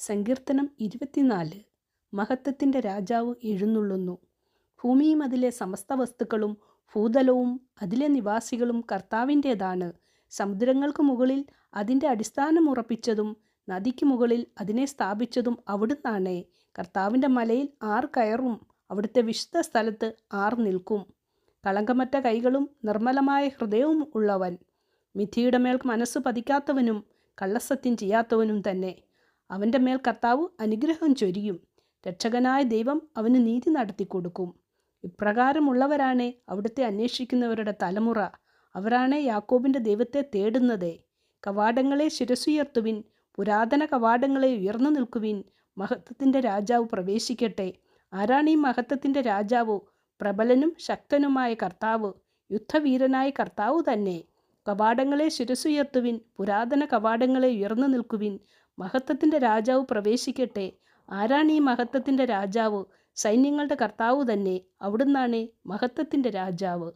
സങ്കീർത്തനം 24. മഹത്വത്തിൻ്റെ രാജാവ് എഴുന്നള്ളുന്നു. ഭൂമിയും അതിലെ സമസ്ത വസ്തുക്കളും ഭൂതലവും അതിലെ നിവാസികളും കർത്താവിൻ്റേതാണ്. സമുദ്രങ്ങൾക്ക് മുകളിൽ അതിൻ്റെ അടിസ്ഥാനം ഉറപ്പിച്ചതും നദിക്ക് മുകളിൽ അതിനെ സ്ഥാപിച്ചതും അവിടുന്നാണ്. കർത്താവിൻ്റെ മലയിൽ ആർ കയറും? അവിടുത്തെ വിശുദ്ധ സ്ഥലത്ത് ആർ നിൽക്കും? കളങ്കമറ്റ കൈകളും നിർമ്മലമായ ഹൃദയവും ഉള്ളവൻ, മിഥിയുടെ മേൽ മനസ്സ് പതിക്കാത്തവനും കള്ളസത്യം ചെയ്യാത്തവനും തന്നെ. അവൻ്റെ മേൽ കർത്താവ് അനുഗ്രഹം ചൊരിയും. രക്ഷകനായ ദൈവം അവന് നീതി നടത്തിക്കൊടുക്കും. ഇപ്രകാരമുള്ളവരാണ് അവിടുത്തെ അന്വേഷിക്കുന്നവരുടെ തലമുറ. അവരാണ് യാക്കോബിൻ്റെ ദൈവത്തെ തേടുന്നത്. കവാടങ്ങളെ ശിരസുയർത്തുവിൻ, പുരാതന കവാടങ്ങളെ ഉയർന്നു നിൽക്കുവിൻ. മഹത്വത്തിൻ്റെ രാജാവ് പ്രവേശിക്കട്ടെ. ആരാണ് ഈ മഹത്വത്തിൻ്റെ രാജാവ്? പ്രബലനും ശക്തനുമായ കർത്താവ്, യുദ്ധവീരനായ കർത്താവ് തന്നെ. കവാടങ്ങളെ ശിരസുയർത്തുവിൻ, പുരാതന കവാടങ്ങളെ ഉയർന്നു നിൽക്കുവിൻ. മഹത്വത്തിൻ്റെ രാജാവ് പ്രവേശിക്കട്ടെ. ആരാണ് ഈ മഹത്വത്തിൻ്റെ രാജാവ്? സൈന്യങ്ങളുടെ കർത്താവ് തന്നെ. അവിടുന്നാണ് മഹത്വത്തിൻ്റെ രാജാവ്.